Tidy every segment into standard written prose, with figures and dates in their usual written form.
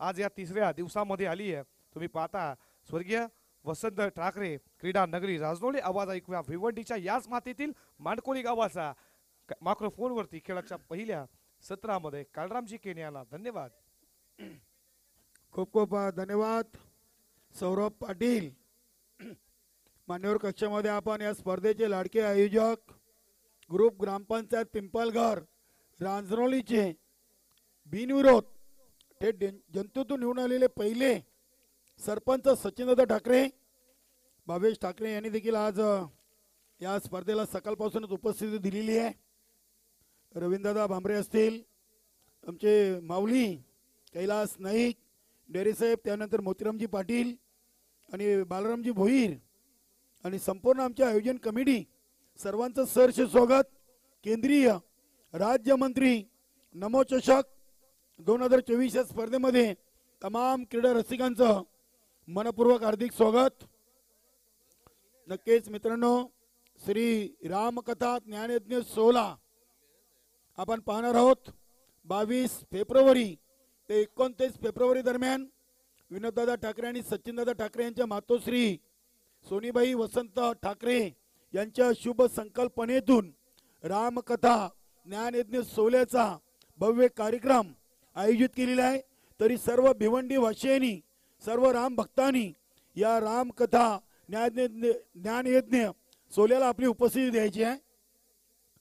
आज या तिसऱ्या दिवसामध्ये आली आहे। तुम्ही पाहता स्वर्गीय वसंत ठाकरे क्रीडा नगरी राजनोळी आवाज ऐकूया भिवंडीच्या याच मातीतील मांडकोली गावाचा मायक्रोफोनवरती खेळाच्या पहिल्या सत्रामध्ये कालरामजी केने यांना धन्यवाद। खूप खूप धन्यवाद सौरभ पाटील। मान्यवर कक्षामध्ये आपण या स्पर्धेचे लाडके आयोजक ग्रुप ग्रामपंचायत पिंपलघर रांजरोलीचे बिनविरोध थेट जनतेतून निवडून आलेले पहिले सरपंच सचिनदादा ठाकरे भावेश ठाकरे यांनी देखील आज या स्पर्धेला सकाळपासूनच उपस्थिती दिलेली आहे। रवींद्रदादा भांबरे असतील, आमचे माऊली कैलास नाईक डेरे साहेब, त्यानंतर मोतीरामजी पाटील आणि बालरामजी भोईर आणि संपूर्ण आमचे आयोजन कमिटी सर्वांचं सहर्ष स्वागत। केंद्रीय राज्यमंत्री नमो चषक 2024 या स्पर्धेमध्ये तमाम क्रीडा रसिकांचं मनपूर्वक हार्दिक स्वागत। नक्कीच मित्रांनो, श्री रामकथा ज्ञानयज्ञ 16 आपण पाहणार आहोत। 22 फेब्रुवारी ते 29 फेब्रुवारी दरम्यान विनोददादा ठाकरे आणि सचिनदादा ठाकरे यांच्या मातोश्री सोनीबाई वसंत ठाकरे यांच्या शुभ संकल्पनेतून रामकथा ज्ञानयज्ञ 16चा भव्य कार्यक्रम आयोजित केलेला आहे। तरी सर्व भिवंडी वासियांनी, सर्व राम भक्तांनी या रामकथा ज्ञानयज्ञ 16ला आपली उपस्थिती द्यायची आहे।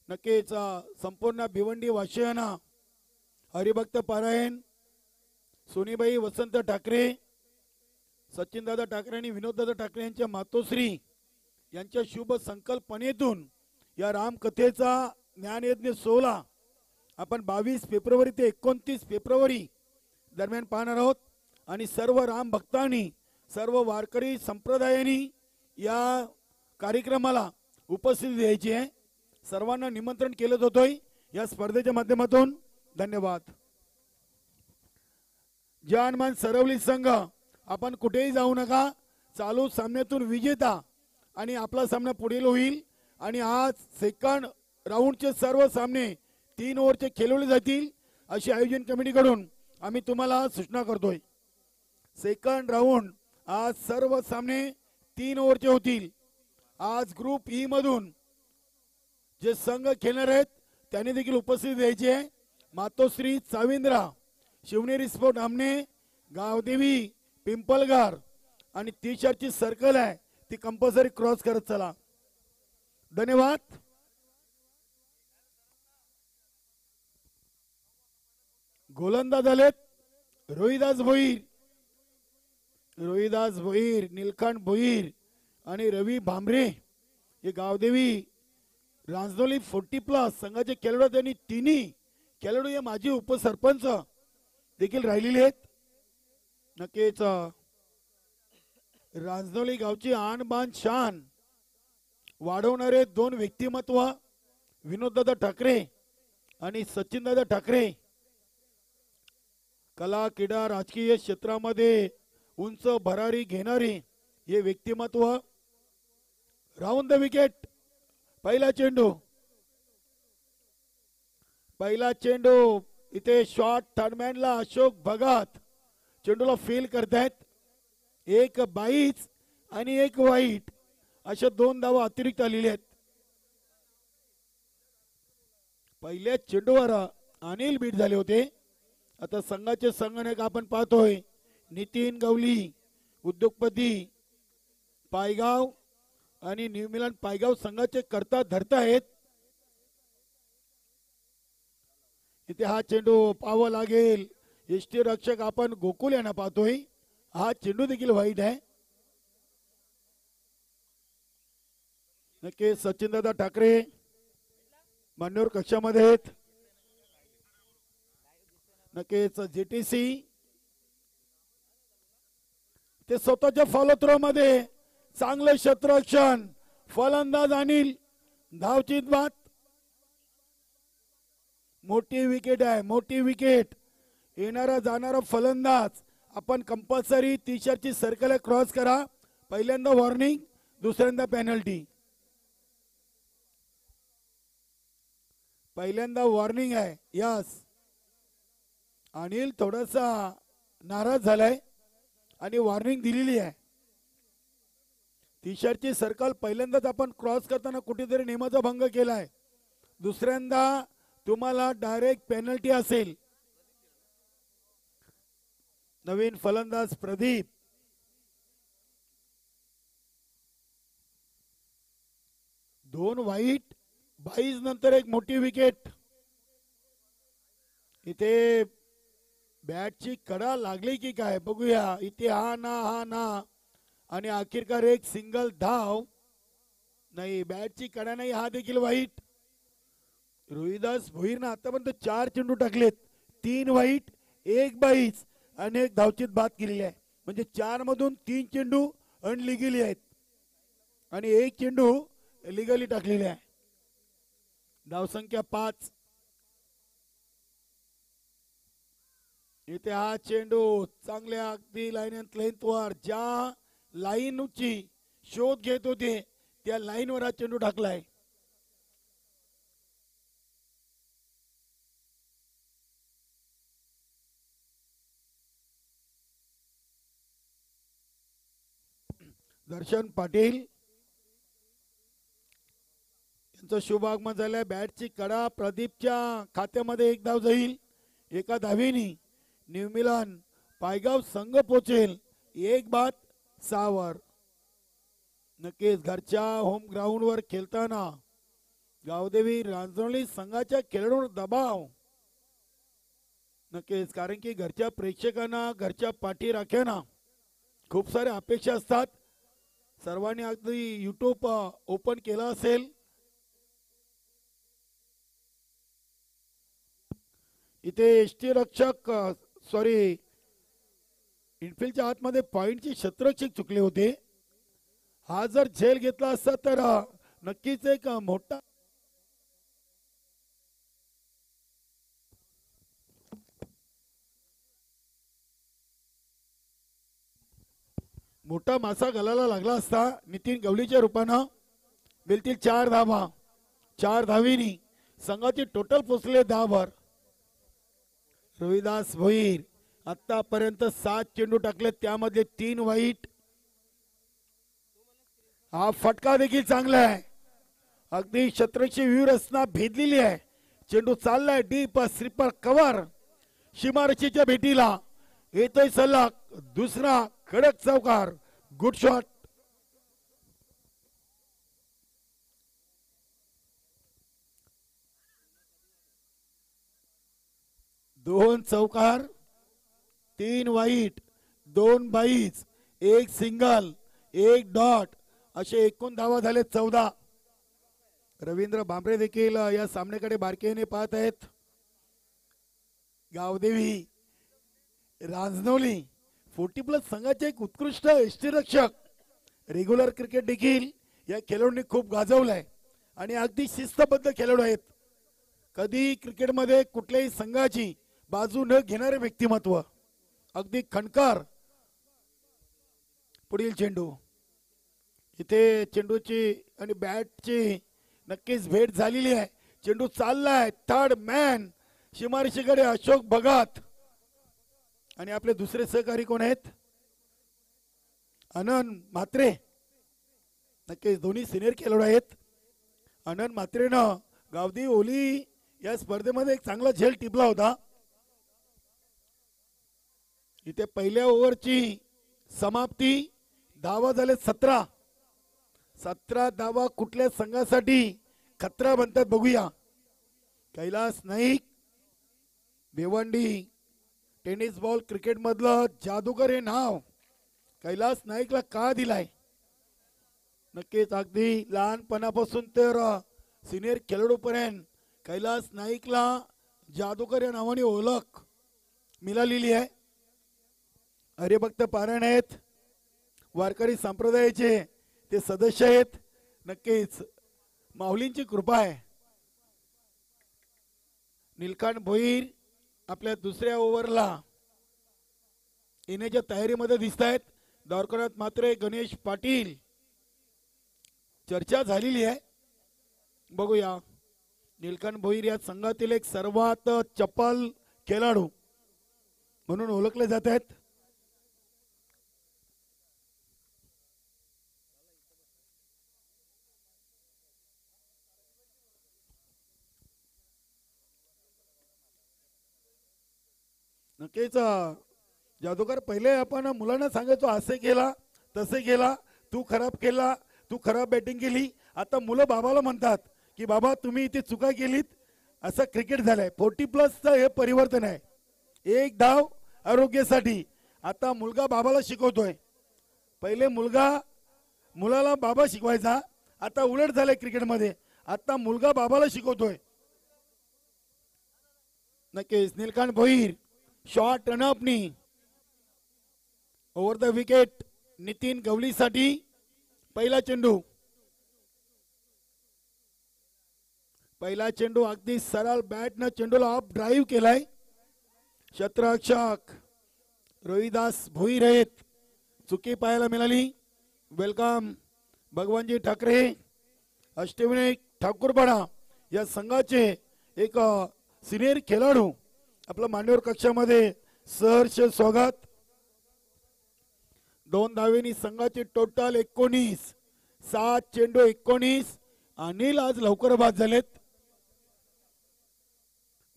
नक्कीच संपूर्ण भिवंडी वासियांना हरिभक्त पारायण सोनीबाई वसंत ठाकरे, सचिनदादा ठाकरे आणि विनोददादा ठाकरे यांच्या मातोश्री यांच्या शुभ संकल्पनेतून या रामकथेचा ज्ञानयज्ञ 16 आपण 22 फेब्रुवारी ते 29 फेब्रुवारी दरम्यान पाहणार आहोत। आणि सर्व राम भक्तांनी, सर्व वारकरी संप्रदायांनी या कार्यक्रमाला उपस्थिती द्यायची आहे। सर्वांना निमंत्रण केलं होतोय या स्पर्धेच्या माध्यमातून। धन्यवाद। जानमान सरवली संघ, आपण कुठेही जाऊ नका, चालू सामन्यातून विजेता आणि आपला सामना पुढील होईल। आणि आज सेकंड राऊंडचे सर्व सामने 3 ओव्हरचे खेळवले जातील अशी आयोजन कमिटीकडून आम्ही तुम्हाला सूचना करतोय। सेकंड राऊंड आज सर्व सामने 3 ओव्हरचे होतील। आज ग्रुप ई मधून जे संघ खेळणार आहेत त्यांनी देखील उपस्थिती द्यायची आहे। मातोश्री चाविंद्रा, शिवनेरी स्पोर्ट आमने, गावदेवी पिंपलघर आणि टी शर्टची सर्कल आहे ती कंपल्सरी क्रॉस करत चला। धन्यवाद। गोलंदाज झालेत रोहिदास भोईर, नीलकंठ भोईर आणि रवी भांबरे। हे गावदेवी रांजनोली 40+ संघाचे खेळाडू, त्यांनी तिन्ही खेळाडू हे माजी उपसरपंच देखील राहिलेले आहेत। नक्कीच रांजनोली गावची आन बान शान वाढवणारे 2 व्यक्तिमत्व विनोददादा ठाकरे आणि सचिनदादा ठाकरे। कला क्रीडा राजकीय क्षेत्रामध्ये उंच भरारी घेणारे हे व्यक्तिमत्व। राऊंड द विकेट, पहिला चेंडू इथे शॉट थर्डमॅनला अशोक भगत चेंडूला फील करतायत। एक बाईच आणि एक वाईट अशा 2 धावा अतिरिक्त आलेल्या आहेत। पहिल्या चेंडूवर अनिल बीट झाले होते। आता संघाचे संगणक आपण पाहतोय नितीन गवली उद्योगपती पायगाव आणि न्यू मिलन पायगाव संघाचे करता धरता आहेत। इथे हा चेंडू पाहावा लागेल। यष्टी रक्षक आपण गोकुल यांना पाहतोय, हा चेंडू देखील वाईट आहे। नक्की सचिनदादा ठाकरे मान्यवर कक्षामध्ये आहेत। नक्कीच जीटीसी ते स्वतःच्या फॉलो थ्रो मध्ये चांगले क्षेत्ररक्षण, फलंदाज अनिल, धावचीत बाद, मोठी विकेट आहे, मोठी विकेट। येणारा जाणारा फलंदाज आपण कंपल्सरी टी शर्टची सर्कल क्रॉस करा। पहिल्यांदा वॉर्निंग, दुसऱ्यांदा पेनल्टी। पहिल्यांदा वॉर्निंग आहे। यस अनिल थोडासा नाराज झालाय आणि वॉर्निंग दिलेली आहे. टी शर्टची सर्कल पहिल्यांदाच आपण क्रॉस करताना कुठेतरी नियमाचा भंग केलाय. दुसऱ्यांदा तुम्हाला डायरेक्ट पेनल्टी असेल. नवीन फलंदाज प्रदीप. दोन वाईट 22 नंतर एक मोठी विकेट. इथे बॅटची कडा लागली की काय बघूया. इथे हा ना आणि अखेरकार एक सिंगल धाव. नाही, बॅटची कडा नाही, हा देखील वाईट. रोहिदास भोईरनं आतापर्यंत 4 चेंडू टाकलेत, 3 वाईट, 1 22 आणि 1 धावचीत बाद केलेली आहे. म्हणजे 4 मधून 3 चेंडू अनलिगली आहेत आणि 1 चेंडू लिगली टाकलेले आहे. धावसंख्या 5. इथे हा चेंडू चांगल्या अगदी लाईन वर ज्या लाईनची शोध घेत होते त्या लाईनवर हा चेंडू टाकलाय. दर्शन पाटील यांचं शुभ आगमन झालंय. बॅटची कडा प्रदीपच्या खात्यामध्ये 1 धाव जाईल. एका धावेनी न्यूमिलन पायगाव संघ पोचेल 1 बाद 6 वर. नक्कीच घरच्या होम ग्राउंडवर खेळताना गावदेवी रांजणोली संघाच्या खेळाडूंवर दबाव नक्कीच, कारण की घरच्या प्रेक्षकांना घरच्या पाठी राख्यांना खूप साऱ्या अपेक्षा असतात. सर्वांनी अगदी युट्यूब ओपन केला असेल. इथे एसटी रक्षक इनफिल्डच्या आतमध्ये पॉइंटचे क्षेत्ररक्षक चुकले होते. हा जर झेल घेतला असता तर नक्कीच एक मोठा मासा गलाला लागला असता. नितीन गवळीच्या रूपानं मिळतील 4 धावा. 4 धावीनी संघाची टोटल पोचले 10 वर. रोहिदास भोईर आतापर्यंत 7 चेंडू टाकले, त्यामध्ये 3 वाईट. हा फटका देखील चांगला आहे. अगदी क्षेत्ररक्षक व्यूहरचना भेदलेली आहे. चेंडू चाललाय डीप स्लीपर कव्हर. सीमारेषेच्या भेटीला येतोय सलग दुसरा कडक चौकार. Good shot. दोन चौकार, 3 वाईट, 2 22, 1 सिंगल, 1 डॉट असे एकूण धावा झाले 14. रवींद्र भांबरे देखील या सामन्याकडे बारकाईने पाहत आहेत. गावदेवी रांजणोली 40+ संघाचे एक उत्कृष्ट यष्टीरक्षक. रेग्युलर क्रिकेट देखील या खेळाडूंनी खूप गाजवलाय आणि अगदी शिस्तबद्ध खेळाडू आहेत. कधी क्रिकेटमध्ये कुठल्याही संघाची बाजू न घेणारे व्यक्तिमत्व. अगदी खणकार. पुढील चेंडू. इथे चेंडूची आणि बॅटची नक्कीच भेट झालेली आहे. चेंडू चाललाय थर्ड मॅन सीमारेषेकडे अशोक भगत आणि आपले दुसरे सहकारी कोण आहेत? आनंद म्हात्रे. नक्कीच दोन्ही सिनियर खेळाडू आहेत. आनंद म्हात्रेनं गावदी ओली या स्पर्धेमध्ये एक चांगला झेल टिपला होता. इथे पहिल्या ओव्हरची समाप्ती. धावा झाले 17. 17 धावा कुठल्या संघासाठी खतरा बनतात बघूया. Kailas Naik Bhiwandi tennis ball cricket मधलं जादूगर हे नाव कैलास नाईकला का दिलाय? नक्कीच अगदी लहानपणापासून तर सिनियर खेळाडूपर्यंत कैलास नाईकला जादूगर या नावाने ओळख मिळालेली आहे. हरिभक्त पारायण आहेत. वारकरी संप्रदायाचे ते सदस्य आहेत. नक्कीच माऊलींची कृपा आहे. निलकांत भोईर आपल्या दुसऱ्या ओव्हरला येण्याच्या तयारीमध्ये दिसत आहेत. द्वारकानाथ मात्रे, गणेश पाटील चर्चा झालेली आहे. बघूया. निलकांत भोईर या संघातील एक सर्वात चपल खेळाडू. म्हणून ओळखले जात आहेत. नक्कीच जादूगार पहिले आपण मुलांना सांगायचो असे केला तसे केला, तू खराब केला, तू खराब बॅटिंग केली. आता मुलं बाबाला म्हणतात की बाबा तुम्ही इथे चुका केलीत. असं क्रिकेट झालंय. 40+ हे परिवर्तन आहे. एक धाव आरोग्यासाठी. आता मुलगा बाबाला शिकवतोय. पहिले मुलाला बाबा शिकवायचा. आता उलट झालंय क्रिकेटमध्ये. आता मुलगा बाबाला शिकवतोय. नक्कीच नीलकांत भोईर शॉट रनअपनी ओव्हर द विकेट नितीन गवलीसाठी पहिला चेंडू. पहिला चेंडू अगदी सरळ बॅटनं चेंडूला अप ड्राईव्ह केलाय. क्षेत्ररक्षक रोहिदास भोईर आहेत. चुकी पाहायला मिळाली. वेलकम भगवानजी ठाकरे, अष्टविनायक ठाकूरपाडा या संघाचे एक सिनियर खेळाडू आपल्या मान्यवर कक्षामध्ये सहर्ष स्वागत. 2 धावेनी संघाचे टोटल 19. 7 चेंडू 19. अनिल आज लवकर बाद झालेत.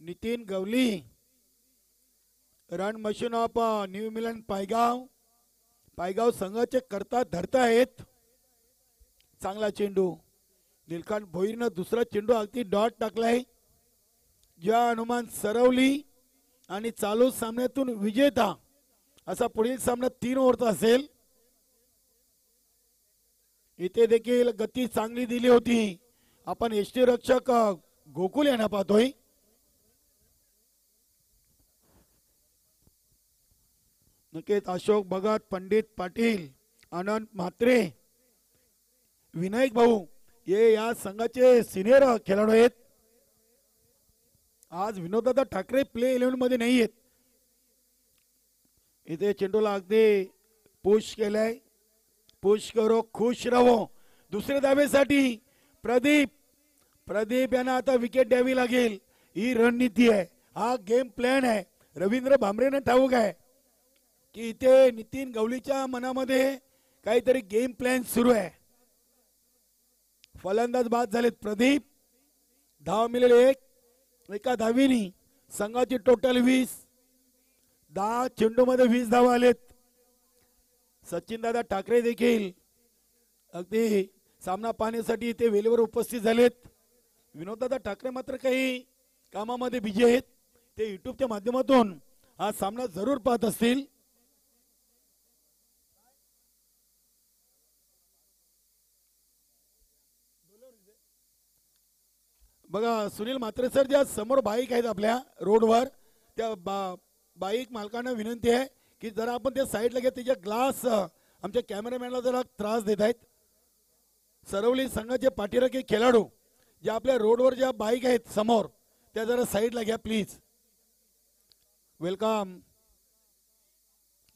Nitin Gawali run machine of new Milan Paygaon संघाचे करता धरता आहेत. चांगला चेंडू. नीलकांत भोईरनं दुसरा चेंडू अगदी डॉट टाकलाय. ज्या हनुमान सरवली आणि चालू सामन्यातून विजेता असा पुढील सामना 3 ओव्हरचा असेल. इथे देखील गती चांगली दिली होती. आपण यष्टीरक्षक गोकुल यांना पाहतोय. नक्कीच अशोक भगत, पंडित पाटील, आनंद म्हात्रे, विनायक भाऊ हे या संघाचे सिनियर खेळाडू आहेत. आज विनोददादा ठाकरे प्ले 11 मध्ये नाही आहेत. इथे चेंडूला अगदी पुश केलाय. पुश करो खुश रहो. दुसऱ्या धावेसाठी प्रदीप यांना आता विकेट द्यावी लागेल. ही रणनीती आहे. हा गेम प्लॅन आहे. रवींद्र भांबरेंना ठाऊक आहे की इथे नितीन गवलीच्या मनामध्ये काहीतरी गेम प्लॅन सुरू आहे. फलंदाज बाद झालेत. प्रदीप धाव मिळेल 1. एका धावीनी संघाची टोटल 20. 10 चेंडू मध्ये 20 धावा आलेत. सचिन दादा ठाकरे देखील अगदी सामना पाहण्यासाठी इथे वेळेवर उपस्थित झालेत. विनोददादा ठाकरे मात्र काही कामामध्ये बिझी आहेत. ते युट्यूबच्या माध्यमातून हा सामना जरूर पाहत असतील. बघा सुनील म्हात्रे सर ज्या समोर बाईक आहेत आपल्या रोडवर त्या बाईक मालकांना विनंती आहे की जरा आपण त्या साईडला घ्या. त्याच्या ग्लास आमच्या कॅमेरामॅनला जरा त्रास देत आहेत. सरवली संघाचे पाठीराखे खेळाडू ज्या आपल्या रोडवर ज्या बाईक आहेत समोर त्या जरा साईडला घ्या प्लीज. वेलकम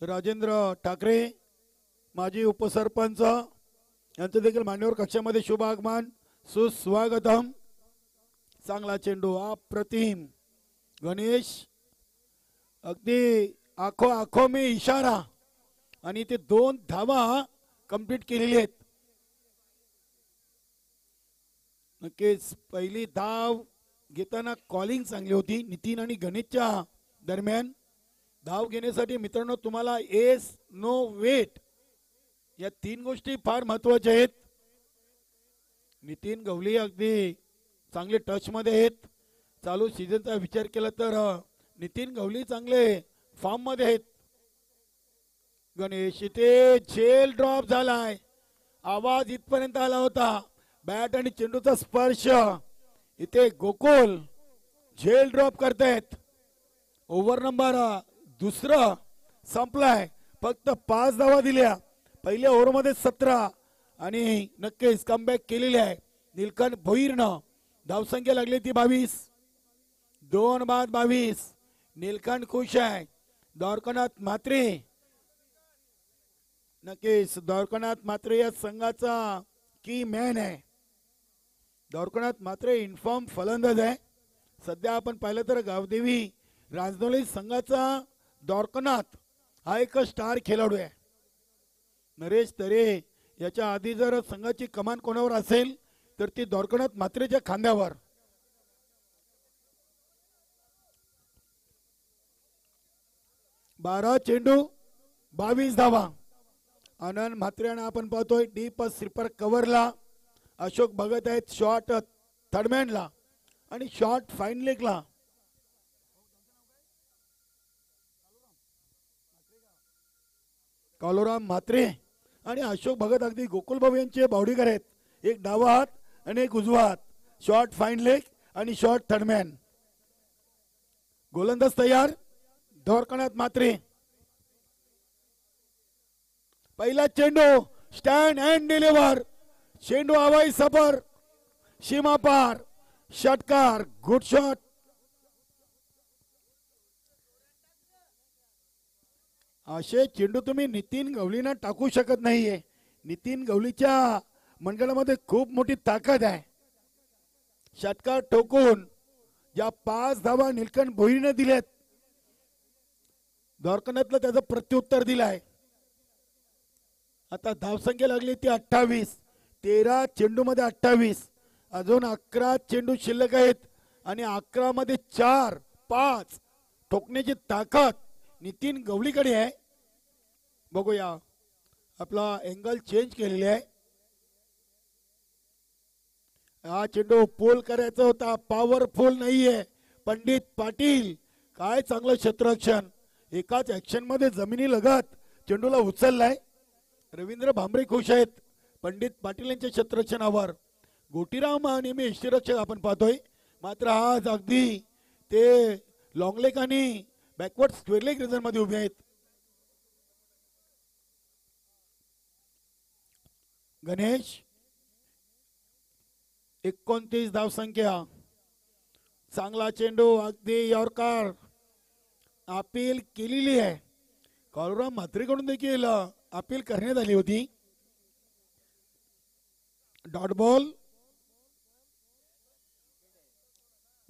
राजेंद्र ठाकरे माजी उपसरपंच यांचं देखील मान्यवर कक्षामध्ये शुभ आगमन सुस्वागतम. चांगला चेंडू अप्रतिम. गणेश अगदी आखो में इशारा आणि ते 2 धावा कंप्लीट केलेली आहेत. नक्कीच पहिली धाव घेताना कॉलिंग चांगली होती नितीन आणि गणेशच्या दरम्यान. धाव घेण्यासाठी मित्रांनो तुम्हाला एस नो वेट या 3 गोष्टी फार महत्वाच्या आहेत. नितीन गवली अगदी चांगले टच मध्ये आहेत. चालू सीझनचा विचार केला तर नितीन गवली चांगले फॉर्म मध्ये आहेत. गणेश इथे झेल ड्रॉप झालाय. आवाज इथपर्यंत आला होता. बॅट आणि चेंडूचा स्पर्श. इथे गोकुल झेल ड्रॉप करतायत. ओव्हर नंबर 2 संपलाय. फक्त 5 धावा दिल्या. पहिल्या ओव्हर मध्ये 17 आणि नक्कीच कमबॅक केलेली आहे नीलकांत भोईरनं. धावसंख्या लागली ती 22. 2 बाद 22. नीलकांत खुश आहे. द्वारकानाथ म्हात्रे नक्कीच द्वारकानाथ म्हात्रे या संघाचा की मॅन आहे. द्वारकानाथ म्हात्रे इन्फॉर्म फलंदाज आहे. सध्या आपण पाहिलं तर गावदेवी राजनोली संघाचा द्वारकनाथ हा एक स्टार खेळाडू आहे. नरेश तरे याच्या आधी जर संघाची कमान कोणावर असेल तर ती द्वारकनाथ म्हात्रेच्या खांद्यावर. बारा चेंडू 22 धावा. आनंद म्हात्रे आणि आपण पाहतोय डीप स्लीपर कव्हरला. अशोक भगत आहेत शॉर्ट थर्डमॅनला आणि शॉर्ट फाईन लेगला. कालोराम म्हात्रे आणि अशोक भगत अगदी गोकुलबाबू यांचे बावडीकर आहेत. एक डावा हात आणि एक उजवा हात. शॉर्ट फाईन लेग आणि शॉर्ट थर्डमॅन. गोलंदाज तयार द्वारकनाथ म्हात्रे. पहिला चेंडू स्टँड अँड डिलिव्हर. चेंडू हवाई सफर सीमा पार. षटकार गुड शॉट. असे चेंडू तुम्ही नितीन गवलींना टाकू शकत नाहीये. नितीन गवलीच्या मनगडामध्ये खूप मोठी ताकद आहे. षटकार ठोकून ज्या 5 धावा निलकंठ भोईरने दिलेत द्वारकनाथला त्याचं प्रत्युत्तर दिलाय. आता धावसंख्या लागली ती 28. 13 चेंडू मध्ये 28. अजून 11 चेंडू शिल्लक आहेत आणि 11 मध्ये 4 5 ठोकण्याची ताकद नितीन गवलीकडे आहे. बघूया आपला अँगल चेंज केलेला आहे. हा चेंडू पोल करायचा होता. पॉवरफुल नाहीये. पंडित पाटील काय चांगलं क्षेत्ररक्षण. एकाच ऍक्शन मध्ये जमिनी लगत चेंडूला उचललाय. रवींद्र भांबरे खुश आहेत पंडित पाटील यांच्या क्षेत्ररक्षणावर. गोटीराम नेहमी यष्टीरक्षक आपण पाहतोय मात्र आज अगदी ते लॉंग लेग आणि बॅकवर्ड स्क्वेअर लेग रिझन मध्ये उभे आहेत. गणेश 29 धावसंख्या. चांगला चेंडू अगदी यॉर्कर अपील केलेली आहे. काळूराम म्हात्रेकडून देखील अपील करण्यात आली होती. डॉट बॉल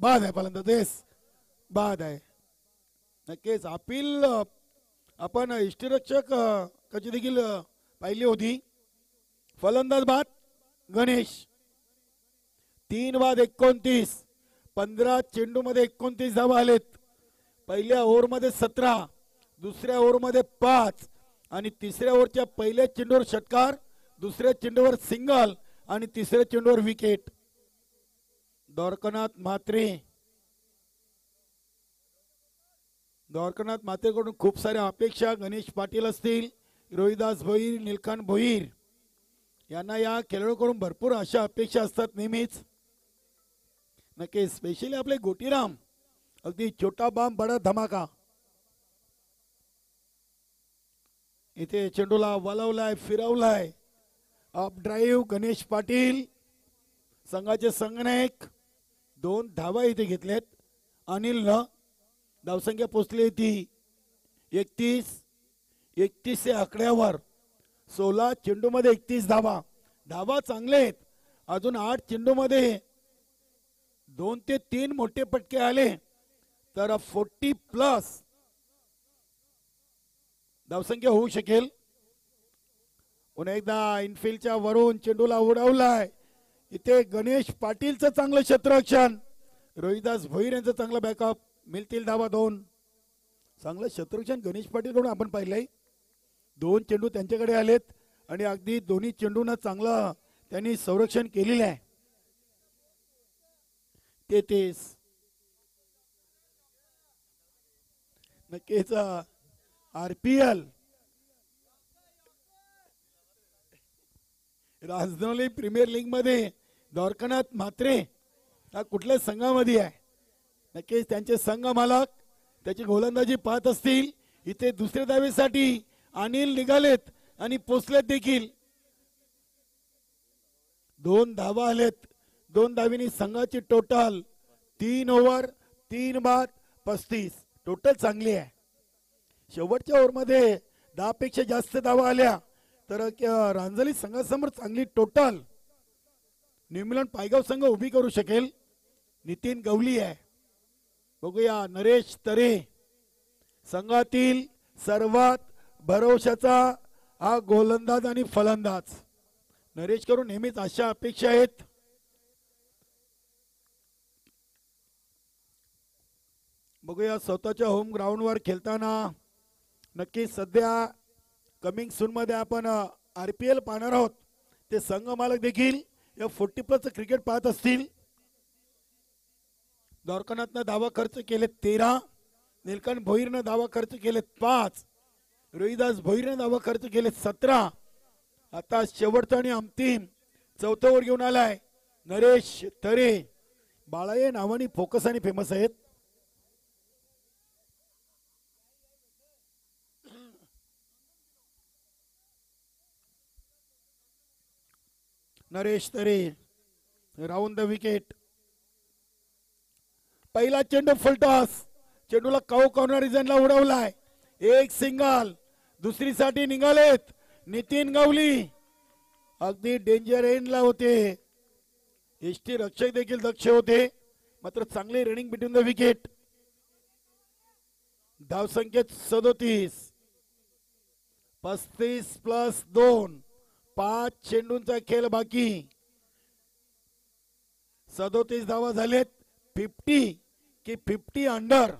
बाद आहे. फलंदाज बाद आहे. नक्कीच अपील आपण यष्टीरक्षक कशी देखील पाहिली होती. फलंदाज बाद गणेश. 3 बाद 29. 15 चेंडू मध्ये 29 धावा आलेत. पहिल्या ओव्हर मध्ये 17, दुसऱ्या ओव्हर मध्ये 5 आणि तिसऱ्या ओव्हरच्या पहिल्या चेंडूवर षटकार, दुसऱ्या चेंडूवर सिंगल आणि तिसऱ्या चेंडूवर विकेट. द्वारकनाथ म्हात्रेकडून खूप साऱ्या अपेक्षा. गणेश पाटील असतील, रोहिदास भोईर, निलकांत भोईर यांना या खेळाडूकडून भरपूर अशा अपेक्षा असतात नेहमीच. नक्की स्पेशली आपले गोटीराम अगदी छोटा बाम बडा धमाका. इथे चेंडूला वळवलाय, फिरवलाय. अप ड्राईव्ह गणेश पाटील संघाचे संघनायक. 2 धावा इथे घेतलेत अनिलनं. धावसंख्या पोचली ती 31 या आकड्यावर. 16 चेंडू मध्ये 31 धावा. धावा चांगले आहेत. अजून 8 चेंडू मध्ये 2 ते 3 मोठे पटके आले तर 40+ धावसंख्या होऊ शकेल. पुन्हा एकदा इनफिल्डच्या वरून चेंडूला उडवलाय. इथे गणेश पाटीलचं चांगलं क्षेत्ररक्षण, रोहिदास भोईर यांचं चांगलं बॅकअप. मिळतील धावा 2. चांगलं क्षेत्ररक्षण गणेश पाटील कडून आपण पाहिलंय. 2 चेंडू त्यांच्याकडे आलेत आणि अगदी दोन्ही चेंडूंना चांगलं त्यांनी संरक्षण केलेलं आहे. 33 नक्कीच RPL राजधानी प्रीमियर लीग मध्ये द्वारकनाथ म्हात्रे हा कुठल्या संघामध्ये आहे. नक्कीच त्यांचे संघ मालक त्याची गोलंदाजी पाहत असतील. इथे दुसऱ्या धावेसाठी अनिल निघालेत आणि पोचलेत देखील. 2 धावा आलेत. 2 धावींनी संघाची टोटल 3 ओव्हर 3 बाद 35 टोटल चांगली आहे. शेवटच्या ओव्हर मध्ये 10 पेक्षा जास्त धावा आल्या तर रांजली संघासमोर चांगली टोटल न्यूझीलंड पायगाव संघ उभी करू शकेल. नितीन गवली आहे. बघूया नरेश तरे संघातील सर्वात भरवशाचा हा गोलंदाज आणि फलंदाज नरेश कडून नेहमीच अशा अपेक्षा आहेत. बघूया स्वतःच्या होम ग्राउंडवर खेळताना नक्कीच सध्या कमिंग सून मध्ये आपण RPL पाहणार आहोत. ते संघ मालक देखील या 40+ क्रिकेट पाहत असतील. द्वारकानाथनं धावा खर्च केले 13, नीलकंठ भोईरनं धावा खर्च केले 5, रोहिदास भोईरनं धावा खर्च केले 17. आता शेवटचा आणि अंतिम चौथं ओव्हर घेऊन आलाय नरेश तरे. बाळाये नावानी फोकस आणि फेमस आहेत. नरेश तरे राऊंड द विकेट. पहिला चेंडू फुलटॉस. चेंडूला काऊ कॉर्नर रिजनला उडवलाय. एक सिंगल. दुसरी साठी निघालेत नितीन गवली. अगदी डेंजर एंडला होते. एसटी रक्षक देखील दक्ष होते. मात्र चांगली रनिंग बिटवीन द विकेट. धाव संख्येत 37. 35+2 5 चेंडूंचा खेळ बाकी. 37 धावा झालेत. 50 की 50 अंडर.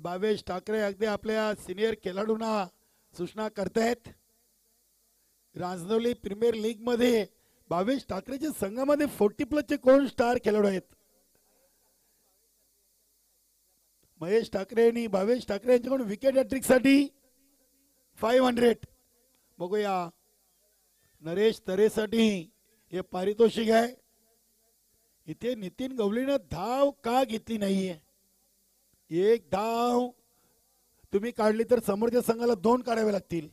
भावेश ठाकरे अगदी आपल्या सिनियर खेळाडूंना सूचना करतायत. राजनवली प्रीमियर लीग मध्ये भावेश ठाकरेच्या संघामध्ये 40+ चे कोण स्टार खेळाडू आहेत. महेश ठाकरे आणि भावेश ठाकरे यांच्याकडून विकेट हॅट्रिक साठी 500. बघूया नरेश तरेसाठी हे पारितोषिक आहे. इथे नितीन गवलीनं धाव का घेतली नाहीये. एक धाव तुम्ही काढली तर समोरच्या संघाला 2 काढावे लागतील.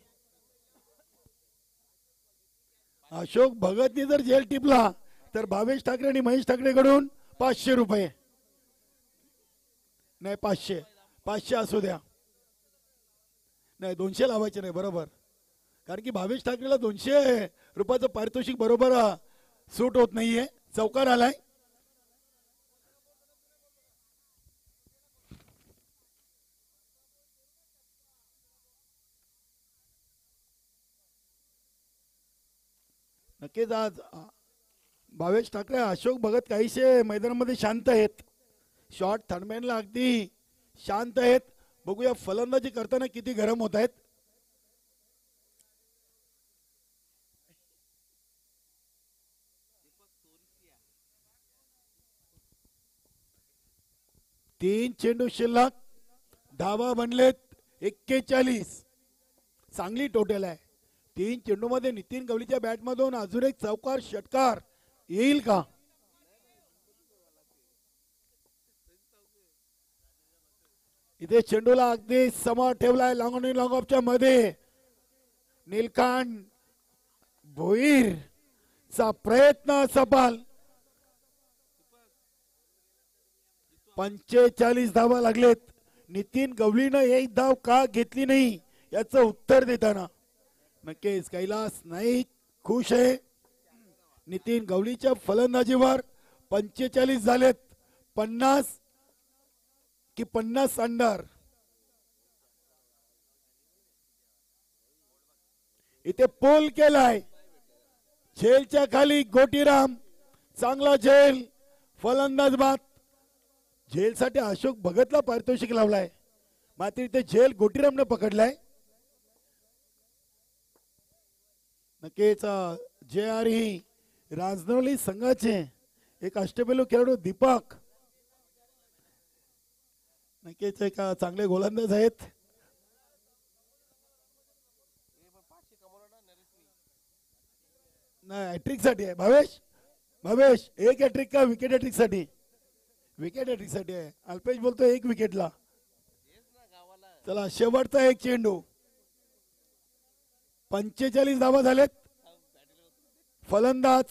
अशोक भगतने जर झेल टिपला तर भावेश ठाकरे आणि महेश ठाकरेकडून 500 रुपये. नाही 500 असू द्या. नाही 200 लावायचे नाही बरोबर. कारण की भावेश ठाकरेला 200 रुपयाचं पारितोषिक बरोबर सूट होत नाहीये. चौकार आलाय. नक्कीच आज भावेश ठाकरे अशोक भगत काहीशे मैदानामध्ये शांत आहेत. शॉट थर्डमॅनला अगदी शांत आहेत. बघूया फलंदाजी करताना किती गरम होत आहेत. तीन चेंडू शिल्लक. धावा बनलेत 41. चांगली टोटल आहे. 3 चेंडू मध्ये नितीन गवलीच्या बॅट मधून अजून एक चौकार षटकार येईल का. इथे चेंडूला अगदी समोर ठेवलाय लॉंग ऑन लॉंग ऑफच्या मध्ये. नीलकांत भोईर चा प्रयत्न सफल. 45 धावा लागलेत. नितीन गवलीनं एक धाव का घेतली नाही याचं उत्तर देताना नक्कीच कैलास नाईक खुश आहे. नितीन गवलीच्या फलंदाजीवर 45 झालेत. 50 की 50 अंडर. इथे पोल केलाय. झेलच्या खाली गोटीराम. चांगला झेल. फलंदाज बाद. झेलसाठी अशोक भगतला पारितोषिक लावलाय. मात्र इथे झेल गोटीरामने पकडलाय. नक्कीच JR ही राजनवली संघाचे एक अष्टपैलू खेळाडू दीपक नक्कीच एक चांगले गोलंदाज आहेत. नाही हॅट्रिक साठी आहे भावेश एक हॅट्रिक का विकेट हॅट्रिक साठी. विकेट हॅट्रिक साठी आहे. अल्पेश बोलतो 1 विकेटला. चला शेवटचा एक चेंडू. 45 धावा झालेत. फलंदाज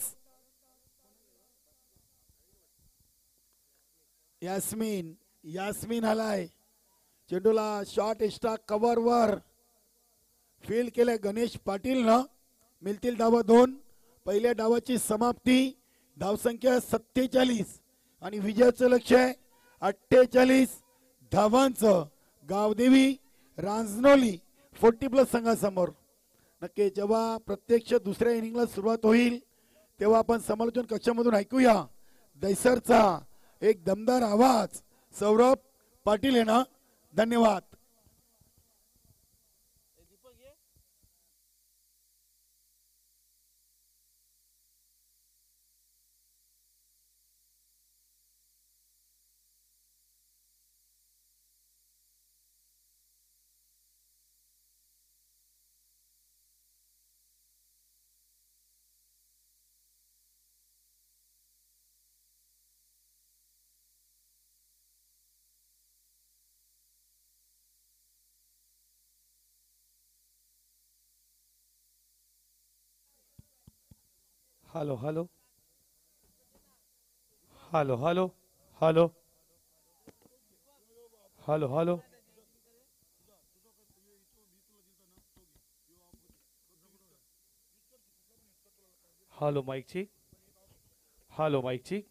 यास्मिन आलाय. चेंडूला शॉट एक्स्ट्रा कव्हर वर फील्ड केले गणेश पाटील न. मिळतील धावा 2. पहिल्या डावाची समाप्ती. धावसंख्या 47. आणि विजयाचं लक्ष आहे 48 धावांचं. गावदेवी रांजनोली 40+ संघासमोर. नक्की जेव्हा प्रत्यक्ष दुसऱ्या इनिंगला सुरुवात होईल तेव्हा आपण समालोचन कक्षामधून ऐकूया दैसरचा एक दमदार आवाज. सौरभ पाटील यांना धन्यवाद. Hello hello hello hello hello hello hello hello mike check. Hello mike check.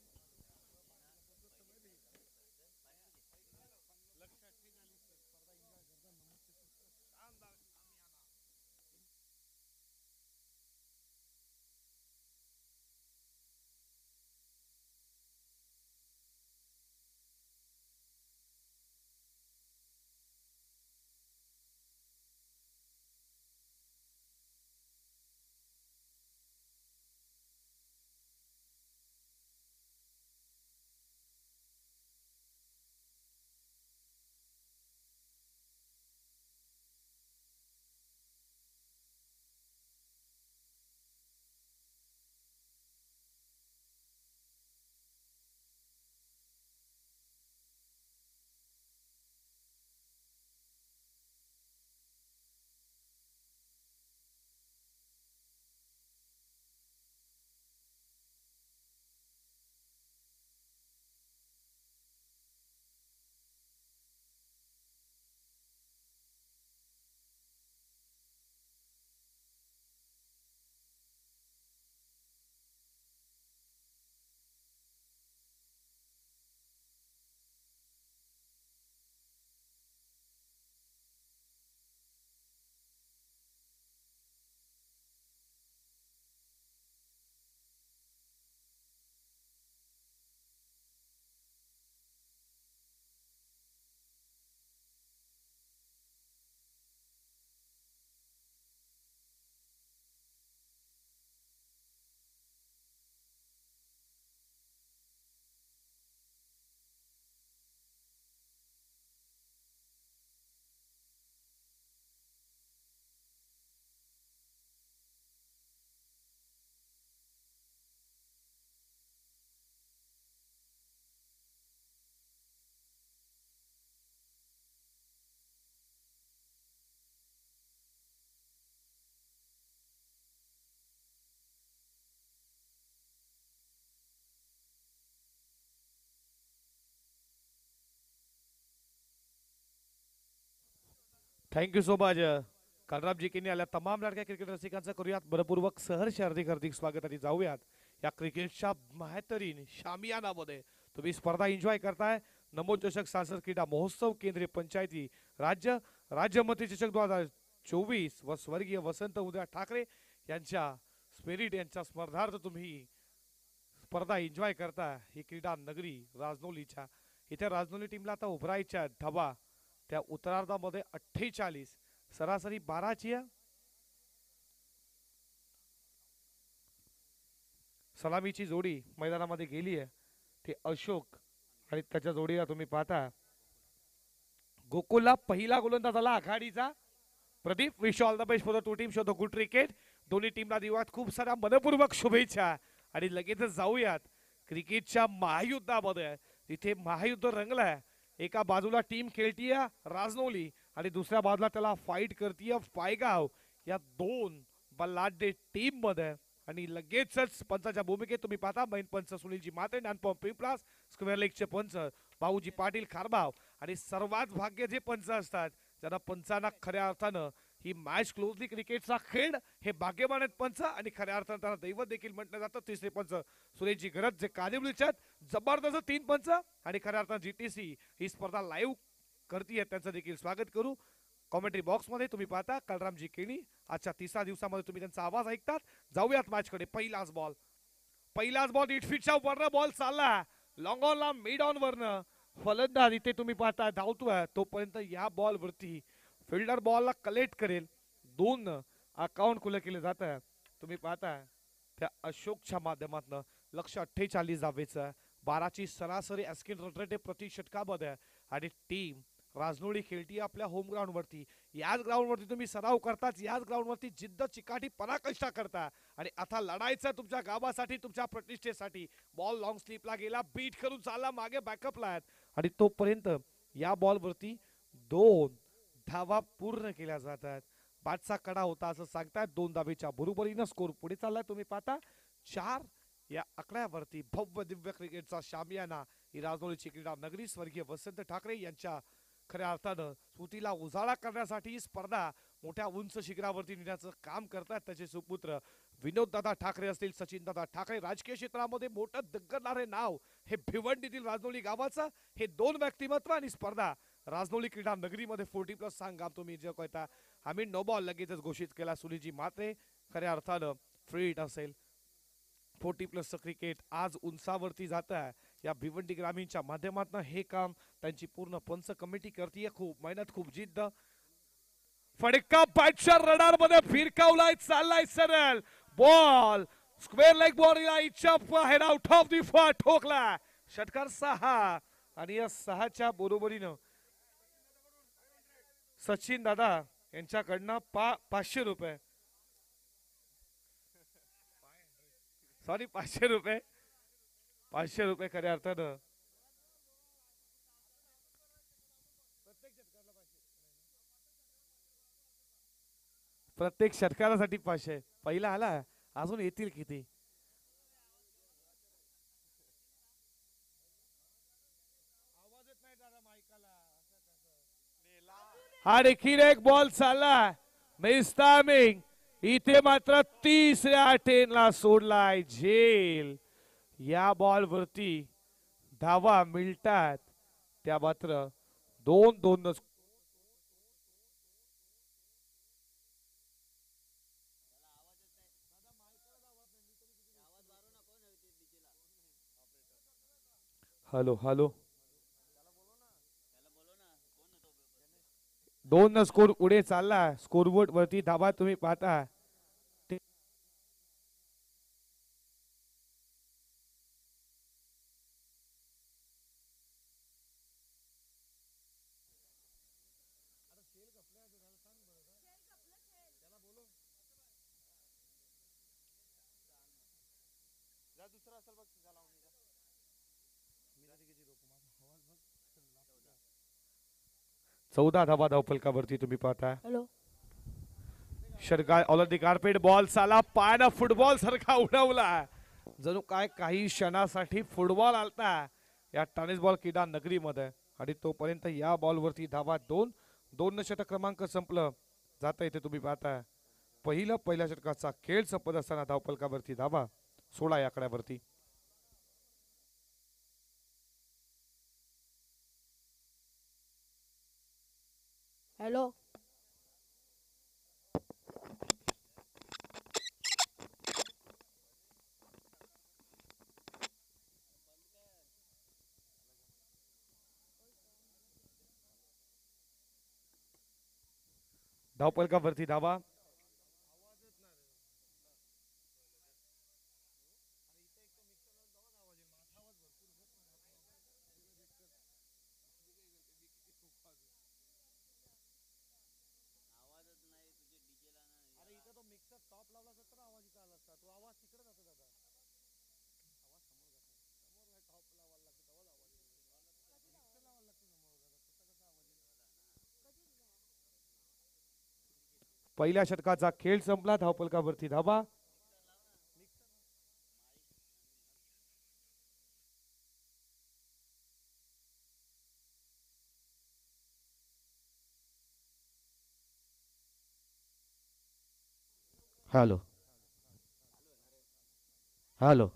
Thank you so much. Kalaram ji केनी आल्या तमाम लाडक्या क्रिकेट रसिकांचं करूयात मनपूर्वक सहर्ष हार्दिक हार्दिक स्वागत. आणि जाऊयात या क्रिकेटच्या महत्तरीन शामियानामध्ये. तुम्ही स्पर्धा एन्जॉय करताय. नमोचषक सांसद क्रीडा महोत्सव केंद्रीय पंचायती राज्यमंत्री चषक 2024 व स्वर्गीय वसंत उदय ठाकरे यांच्या स्पिरिट यांच्या स्पर्धार्थ तुम्ही स्पर्धा एन्जॉय करता. ही क्रीडा नगरी राजनोलीच्या इथे राजनोली टीमला आता उभरायच्या धावा त्या उत्तरार्धामध्ये 48 सरासरी 12ची. सलामीची जोडी मैदानामध्ये गेली आहे ते अशोक आणि त्याच्या जोडीला तुम्ही पाहता गोकुलला पहिला गोलंदाज आला आघाडीचा Pradeep. Wish all the best for the two team show the good cricket. दोन्ही टीमला दिवात खूप साऱ्या मनपूर्वक शुभेच्छा. आणि लगेचच जाऊयात क्रिकेटच्या महायुद्धामध्ये. तिथे महायुद्ध रंगलाय. एका बाजूला टीम खेळतीय राजनोली आणि दुसऱ्या बाजूला त्याला फाईट करतीय पायगाव. या दोन बलाढ्य टीम मध्ये आणि लगेचच पंचाच्या भूमिकेत तुम्ही पाहता मैन पंच सुनीलजी माते, नानपंप पिंपलास, स्क्वेअर लेगचे पंच भाऊजी पाटील खारबाव आणि सर्वात भाग्य जे पंच असतात ज्यांना पंचांना खऱ्या अर्थानं ही मॅच क्लोजली क्रिकेटचा खेळ हे भाग्यवान आहेत पंच. आणि खऱ्या अर्थानं त्यांना दैवत देखील म्हटलं जातं. तिसरे पंच सुरेशजी गरज जे कालिवलीचे आहेत. जबरदस्त 3 पंच आणि खऱ्या अर्थानं जीटीसी ही स्पर्धा लाईव्ह करतीये त्यांचं देखील स्वागत करू. कॉमेंट्री बॉक्स मध्ये तुम्ही पाहता कलरामजी केणी आजच्या 3ऱ्या दिवसामध्ये तुम्ही त्यांचा आवाज ऐकतात. जाऊयात मॅच कडे. पहिलाच बॉल इटफिटच्या वरनं बॉल चालला लॉंग ऑन ला मिड ऑन वरनं फलंदाज इथे तुम्ही पाहता धावतोय तोपर्यंत या बॉल वरती फिल्डर बॉलला कलेक्ट करेल. 2 अकाउंट खुलं केले जात. तुम्ही पाहता त्या अशोकच्या माध्यमातून लक्ष 48 धावेचं 12ची सरासरी अस्किन रन रेट प्रति षटकामध्ये आणि टीम राजनोळी खेळती आपल्या होम ग्राउंड वरती. याच ग्राउंड वरती तुम्ही सराव करताच याच ग्राउंड वरती जिद्द चिकाटी पराकाष्ठा करता आणि आता लढायचं तुमच्या गावासाठी तुमच्या प्रतिष्ठेसाठी. बॉल लॉंग स्लिपला गेला बीट करून चालला मागे बॅकअपला आहेत आणि तोपर्यंत या बॉल वरती 2 धावा पूर्ण केल्या जातात. पाचचा कडा होता असं सांगतायत. 2 धावेच्या बरोबरीनं स्कोर पुढे चाललाय. तुम्ही पाहता 4 या आकड्यावरती भव्य दिव्य क्रिकेटचा शामियाना ही राजनोळीची क्रीडा नगरी स्वर्गीय वसंत ठाकरे यांच्या खऱ्या अर्थानं स्मृतीला उजाळा करण्यासाठी ही स्पर्धा मोठ्या उंच शिखरावरती नेण्याचं काम करतात. त्याचे सुपुत्र विनोददादा ठाकरे असतील, सचिनदादा ठाकरे. राजकीय क्षेत्रामध्ये मोठं दिग्गजणारे नाव हे भिवंडीतील राजनोळी गावाचं. हे 2 व्यक्तिमत्व आणि स्पर्धा राजनोळी क्रीडा नगरीमध्ये 40+ सांगा तुम्ही जे कहता. आम्ही नो बॉल लगेचच घोषित केला. सुनीलजी मात्रे खऱ्या अर्थानं फ्री हिट असेल. 40+ क्रिकेट आज उंचावरती जात आहे. या भिवंडी ग्रामीणच्या माध्यमातून हे काम त्यांची पूर्ण पंच कमिटी करते. खूप मेहनत खूप जिद्द. फडका बॅटच्या रडार मध्ये फिरकावलाय चाललाय सरळ बॉल स्क्वेअर लेग बॉलला इच्छा head out of the for ठोकला. षटकार 6 आणि या 6च्या बरोबरीनं सचिन दादा यांच्याकडनं 500 रुपये सॉरी 500 रुपये 500 रुपये खऱ्या अर्थानं प्रत्येक षटकारासाठी 500. पहिला आला अजून येतील किती. हा देखील एक बॉल चालला मिस टायमिंग. इथे मात्र 3ऱ्या अटेनला सोडलाय झेल. या बॉल वरती धावा मिळतात त्या मात्र 2-2. हॅलो हॅलो 2 स्कोर पुढे चालला. स्कोरबोर्ड वरती धावा तुम्ही पाहता. चौदा धावा धावफलकावरती तुम्ही पाहता. हॅलो षटकार ऑल द कार्पेट बॉल चाला पायानं फुटबॉल सारखा उडवला. जणू काय काही क्षणासाठी फुटबॉल आलता या टेनिस बॉल क्रीडा नगरीमध्ये आणि तोपर्यंत या बॉल वरती धावा 2 षटक क्रमांक संपलं जाता. इथे तुम्ही पाहता पहिल्या षटकाचा खेळ संपत असताना धावफलकावरती धावा 16 या आकड्यावरती. हॅलो धावफलकावरती धावा पहिल्या षटकाचा खेळ संपला. धावफलकावरती धावा हॅलो हॅलो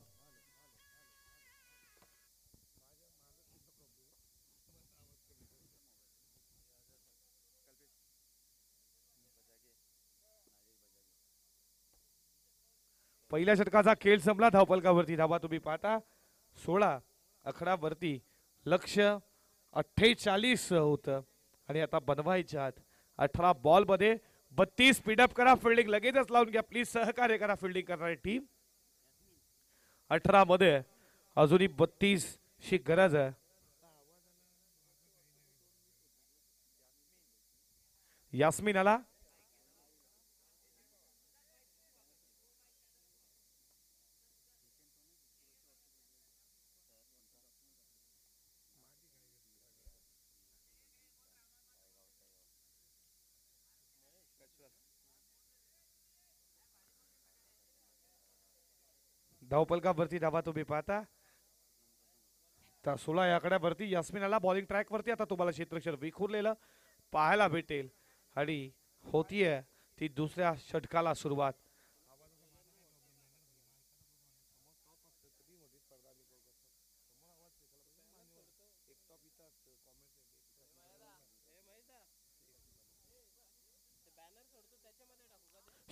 पहिल्या षटकाचा खेळ संपला. धावफलकावरती धावा तुम्ही पाहता 16-11 वरती. लक्ष 48 होतं आणि आता बनवायच्यात 18 बॉल मध्ये 32. स्पीडअप करा, फिल्डिंग लगेचच लावून घ्या प्लीज, सहकार्य करा फिल्डिंग करणारी टीम. 18 मध्ये अजूनही 32 ची गरज आहे. यास्मिन आला. धावफलकावरती धावा तुम्ही पाहता. 16 या आकड्यावरती यास्मिन आला बॉलिंग ट्रॅक वरती. आता तुम्हाला क्षेत्रक्षण विखुरलेलं पाहायला भेटेल आणि होतीये ती दुसऱ्या षटकाला सुरुवात.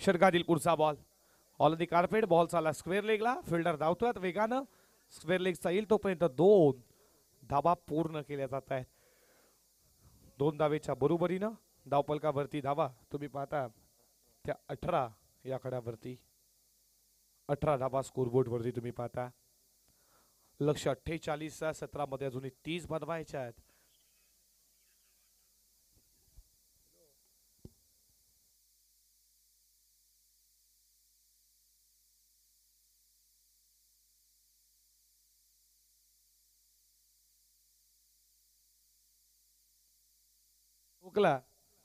षटकातील पुढचा ball all the carpet. Ball चालला स्क्वेअर लेगला. फिल्डर धावतोय वेगानं. स्क्वेअर लेगचा येईल तोपर्यंत 2 धावा पूर्ण केल्या जात आहेत. 2 धावेच्या बरोबरीनं धावफलकावरती धावा तुम्ही पाहता त्या 18 या आकड्यावरती. 18 धावा स्कोरबोर्ड वरती तुम्ही पाहता. लक्ष 48 17 मध्ये अजूनही 30 बनवायच्या आहेत.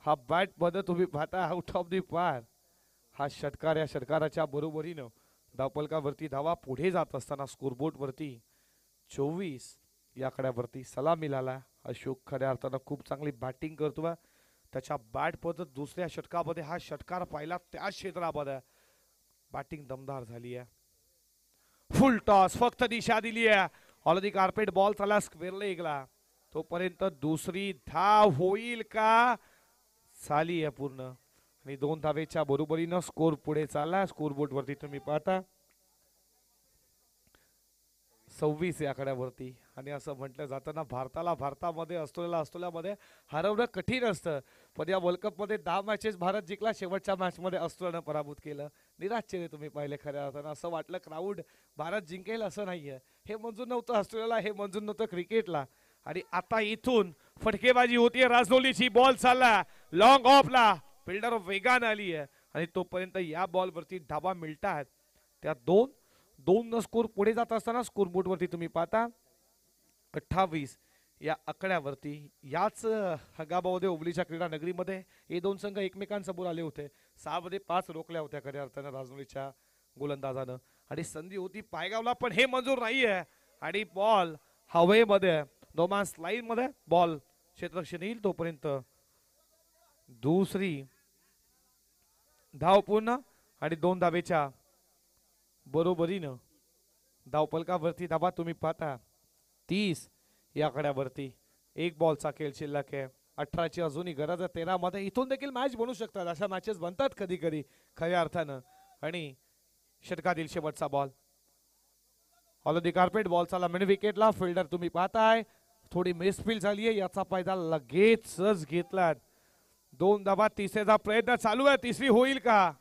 हा बॅट मध्ये तुम्ही पाहता आउट ऑफ दी पार. हा षटकार या षटकाराच्या बरोबरीनं धावफलकावरती धावा पुढे जात असताना स्कोरबोर्ड वरती 24 या आकड्यावरती सलाम मिळाला. अशोक खऱ्या अर्थानं खूप चांगली बॅटिंग करतोय. त्याच्या बॅट पद्धत दुसऱ्या षटकामध्ये हा षटकार पाहिला त्या क्षेत्रामध्ये बॅटिंग दमदार झाली आहे. फुल टॉस फक्त दिशा दिली आहे. ऑल दी कार्पेट बॉल चालला स्क्वेअर लेगला. तोपर्यंत दुसरी धाव होईल का? झाली आहे पूर्ण आणि 2 धावेच्या बरोबरीनं स्कोर पुढे चालला. स्कोरबोर्ड वरती तुम्ही पाहता 26 या आकड्यावरती. आणि असं म्हटलं जातं ना भारतामध्ये ऑस्ट्रेलियामध्ये हरवणं कठीण असतं. पण या वर्ल्ड कप मध्ये 10 मॅचेस भारत जिंकला. शेवटच्या मॅच मध्ये ऑस्ट्रेलियानं पराभूत केलं. निराश्चर्य तुम्ही पाहिले खऱ्या अर्थानं. असं वाटलं क्राऊड भारत जिंकेल असं नाहीये. हे मंजूर नव्हतं ऑस्ट्रेलियाला, हे मंजूर नव्हतं क्रिकेटला. आणि आता इथून फटकेबाजी होतीये. राजनोलीची बॉल चालला लॉंग ऑफला. फिल्डर वेगानं आली आहे आणि तोपर्यंत या बॉल वरती धावा मिळतात. त्या 2 स्कोर पुढे जात असताना स्कोरबोर्ड वरती तुम्ही पाहता 28 या आकड्यावरती. याच हंगामामध्ये ओवलीच्या क्रीडा नगरीमध्ये हे 2 संघ एकमेकांसमोर आले होते. 6 मध्ये 5 रोखल्या होत्या खऱ्या अर्थानं राजनोलीच्या गोलंदाजानं. आणि संधी होती पायगावला पण हे मंजूर नाहीये. आणि बॉल हवेमध्ये दोमास लाईन मध्ये बॉल क्षेत्ररक्षण येईल तोपर्यंत दुसरी धाव पूर्ण आणि 2 धावेच्या बरोबरीनं धावफलकावरती धावा तुम्ही पाहता 30 या आकड्यावरती. 1 बॉलचा खेळ शिल्लक आहे. 18ची अजूनही गरज आहे. 13 मध्ये इथून देखील मॅच बनू शकतात. अशा मॅचेस बनतात कधी कधी खऱ्या अर्थानं. आणि षटकातील शेवटचा ball all the carpet. Ball चालला मिड विकेटला. फिल्डर तुम्ही पाहताय थोडी मिसफील्ड झाली आहे. याचा फायदा लगेचच घेतला. 2 धावा. तिसऱ्याचा प्रयत्न चालू आहे. तिसरी होईल का?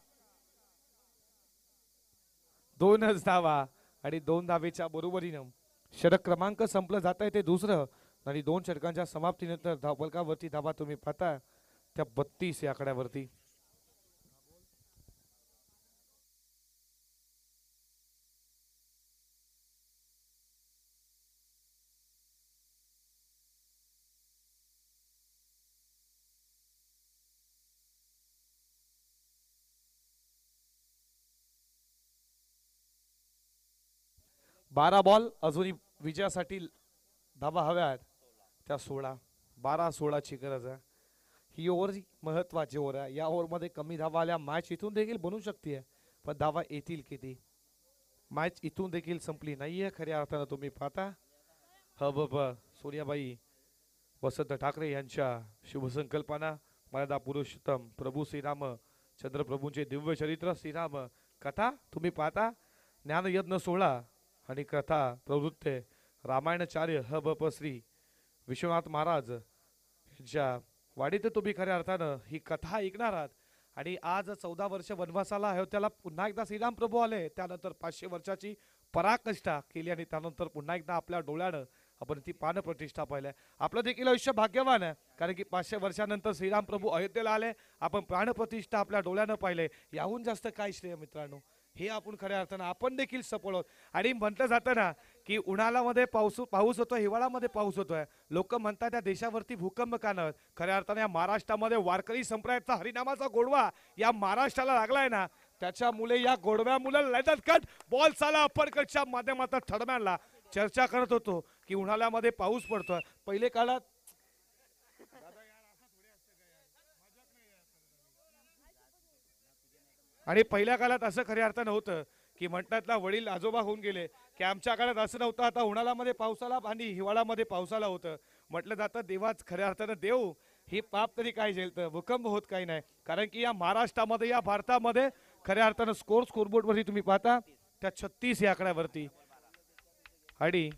2च धावा आणि 2 धावेच्या बरोबरीनं षटक क्रमांक संपलं जात आहे ते दुसरं. आणि 2 षटकांच्या समाप्तीनंतर धावफलकावरती धावा तुम्ही पाहता त्या 32 या आकड्यावरती. बारा बॉल अजूनही विजयासाठी धावा हव्या आहेत. त्या 12-16ची गरज आहे. ही ओव्हर महत्वाची ओव्हर आहे. या ओव्हरमध्ये कमी धावा आल्या मॅच इथून देखील बनू शकते. पण धावा येतील किती? मॅच इथून देखील संपली नाहीये खऱ्या अर्थानं तुम्ही पाहता. सोनियाबाई वसंत ठाकरे यांच्या शुभसंकल्पना मर्यादा पुरुषोत्तम प्रभू श्रीराम चंद्रप्रभूंचे दिव्य चरित्र श्रीराम कथा तुम्ही पाहता ज्ञानयज्ञ 16 आणि कथा प्रवृत्ते रामायणाचार्य ह ब प श्री विश्वनाथ महाराज यांच्या वाडीत तुम्ही खऱ्या अर्थानं ही कथा ऐकणार आहात. आणि आज 14 वर्ष वनवासाला अयोध्याला पुन्हा एकदा श्रीराम प्रभू आले. त्यानंतर 500 वर्षाची पराकाष्ठा केली आणि त्यानंतर पुन्हा एकदा आपल्या डोळ्यानं आपण ती पानप्रतिष्ठा पाहिल्या. आपलं देखील आयुष्य भाग्यवान आहे, कारण की 500 वर्षानंतर श्रीराम प्रभू अयोध्येला आले. आपण प्राणप्रतिष्ठा आपल्या डोळ्यानं पाहिले. याहून जास्त काय श्रेय मित्रांनो, हे आपण खऱ्या अर्थानं आपण देखील सफळ आहोत. आणि म्हटलं जातं ना की उन्हाळ्यामध्ये पाऊस होतो, हिवाळ्यामध्ये पाऊस होतोय. लोक म्हणतात त्या देशावरती भूकंप का नाही. खऱ्या अर्थानं या महाराष्ट्रामध्ये वारकरी संप्रदायाचा हरिनामाचा गोडवा या महाराष्ट्राला लागलाय ना, त्याच्यामुळे या गोडव्यामुळे लढत कट बॉल साला अपरकटच्या माध्यमातून ठरम्यानला चर्चा करत होतो की उन्हाळ्यामध्ये पाऊस पडतोय. पहिले काळात आणि पहिल्या काळात असं खऱ्या अर्थानं होतं की म्हणतात ना, वडील आजोबा होऊन गेले की आमच्या काळात असं नव्हतं. आता उन्हाळ्यामध्ये पावसाला आणि हिवाळ्यामध्ये पावसाला होतं. म्हटलं जातं देवाच खऱ्या अर्थानं देव हे पाप तरी काय झेलतं, भूकंप होत काही नाही. कारण की या महाराष्ट्रामध्ये या भारतामध्ये खऱ्या अर्थानं स्कोरबोर्डवरती तुम्ही पाहता त्या 36 या आकड्यावरती. आणि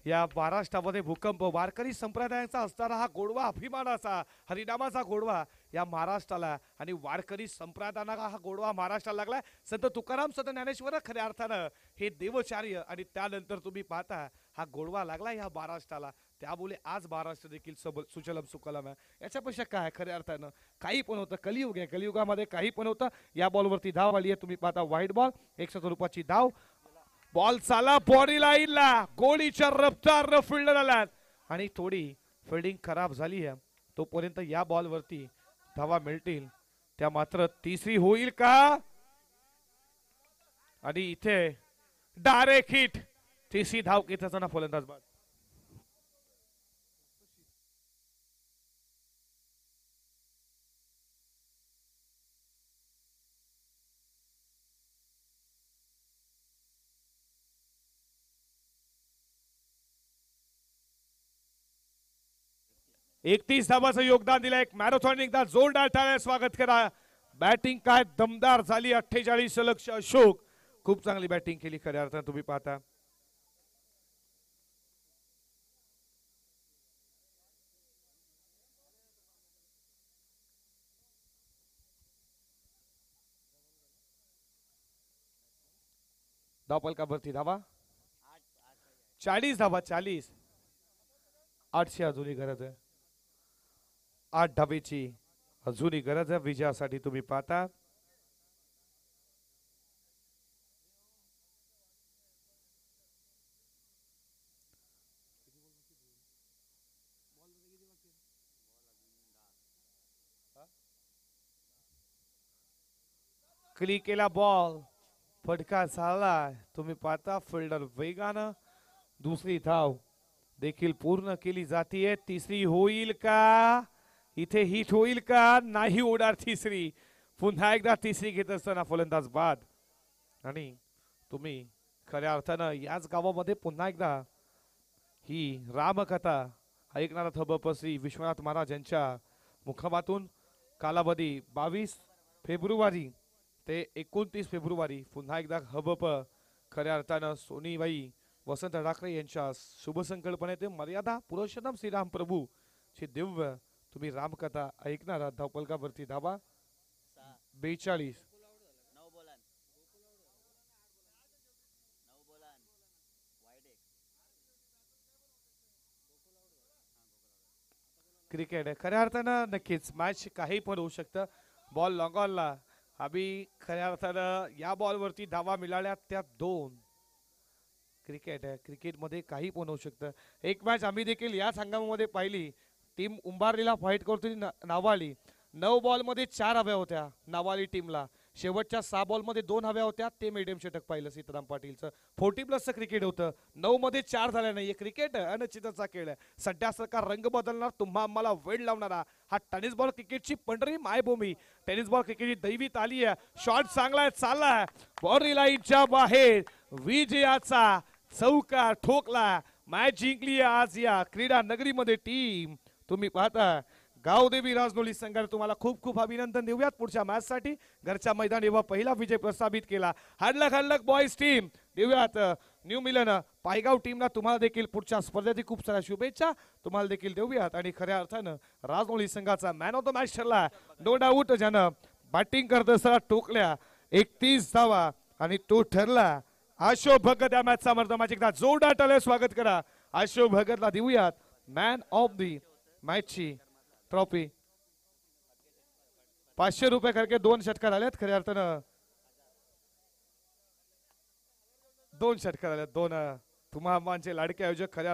या महाराष्ट्रामध्ये भूकंप वारकरी संप्रदायाचा असणारा हा गोडवा, अभिमानाचा हरिनामाचा गोडवा या महाराष्ट्राला आणि वारकरी संप्रदायाला हा गोडवा महाराष्ट्राला लागलाय. संत तुकाराम संत ज्ञानेश्वर खऱ्या अर्थानं हे देवचार्य आणि त्यानंतर तुम्ही पाहता हा गोडवा लागला या महाराष्ट्राला. त्यामुळे आज महाराष्ट्र देखील सुचलम सुकलम आहे. याच्यापेक्षा काय खऱ्या अर्थानं काही पण होतं. कलियुग आहे, कलियुगामध्ये काही पण होतं. या बॉलवरती धाव आली आहे, तुम्ही पाहता व्हाईट बॉल, 100 स्वरूपाची धाव. बॉल चाला बॉडी लाईनला, गोळीच्या रफ्तार फिल्डर आलात आणि थोडी फिल्डिंग खराब झाली आहे. तोपर्यंत या बॉलवरती धावा मिळतील त्या मात्र तिसरी होईल का. आणि इथे डायरेक्ट हिट, तिसरी धाव घेताना फलंदाज बाद. एकतीस धावाचं योगदान दिलं. एक मॅरेथॉन एकदा जोरदार टाळ्या स्वागत करा. बॅटिंग काय दमदार झाली. 48 लक्ष अशोक खूप चांगली बॅटिंग केली खऱ्या अर्थानं तुम्ही पाहता. धावपलकावरती धावा 40 धावा, 40. 800 अजूनही गरज आहे. 8 धावेची अजूनही गरज आहे विजयासाठी तुम्ही पाहता. क्लिक केला बॉल, फटका झाला. तुम्ही पाहता फिल्डर वेगानं दुसरी धाव देखील पूर्ण केली जाते. तिसरी होईल का, इथे हिट होईल का, नाही होणार तिसरी. पुन्हा एकदा तिसरी घेत असताना फलंदाज बाद. आणि तुम्ही खऱ्या अर्थानं याच गावामध्ये पुन्हा एकदा ही रामकथा ऐकणारा थबप श्री विश्वनाथ महाराज यांच्या मुखामातून कालावधी 22 फेब्रुवारी ते 29 फेब्रुवारी पुन्हा एकदा हबप खऱ्या अर्थानं सोनीबाई वसंत ठाकरे यांच्या शुभ संकल्पनेते मर्यादा पुरुषोत्तम श्रीराम प्रभू ची दिव्य तुम्ही रामकथा ऐकणार आहात. धावपलकावरती धावा 42. क्रिकेट आहे खऱ्या अर्थानं नक्कीच मॅच काही पण होऊ शकतं. बॉल लॉंग ऑनला आम्ही खऱ्या अर्थानं या बॉलवरती धावा मिळाल्या त्या 2. क्रिकेट आहे, क्रिकेटमध्ये काही पण होऊ शकतं. एक मॅच आम्ही देखील या संघामध्ये पाहिली. टीम उंबारलीला फाईट करतो नावाली 9 बॉलमध्ये 4 हव्या होत्या नावाली टीमला. शेवटच्या 6 बॉलमध्ये 2 हव्या होत्या. ते मीडियम षटक पाहिलं सीताराम पाटीलचं. 40+ क्रिकेट होतं. 9 मध्ये 4 झाल्या नाही. क्रिकेट अनिश्चितचा खेळ आहे. सध्या सरकार रंग बदलणार, तुम्हा आम्हाला वेळ लावणारा हा टेनिस बॉल क्रिकेटची पंढरी मायभूमी. टेनिस बॉल क्रिकेटची दैवी ताली आहे. शॉट चांगला चाललाय, बॉडी लाईनच्या बाहेर विजयाचा चौकार ठोकला. मॅच जिंकली आज या क्रीडा नगरीमध्ये टीम. तुम्ही पाहता गावदेवी राजनोली संघाने तुम्हाला खूप खूप अभिनंदन देऊयात पुढच्या मॅच साठी घरच्या मैदानी व पहिला विजय प्रस्थापित केला. हाडलक बॉईज टीम देऊयात न्यू मिलन पायगाव टीमला तुम्हाला देखील पुढच्या स्पर्धेतील खूप साऱ्या शुभेच्छा तुम्हाला देखील देऊयात. आणि खऱ्या अर्थानं राजनोली संघाचा मॅन ऑफ द मॅच ठरला नो डाऊट ज्यानं बॅटिंग करत असताना टोकल्या 31 धावा आणि तो ठरला अशोक भगत. या मॅचचा मर्द एकदा जोरदार टाळ्या स्वागत करा. अशोक भगतला देऊयात मॅन ऑफ द मॅचची ट्रॉफी. 500 रुपये करके 2 षटकार आलेत खऱ्या अर्थानं 2 षटकार आलेत. 2 तुम्हा आमचे लाडके आयोजक खऱ्या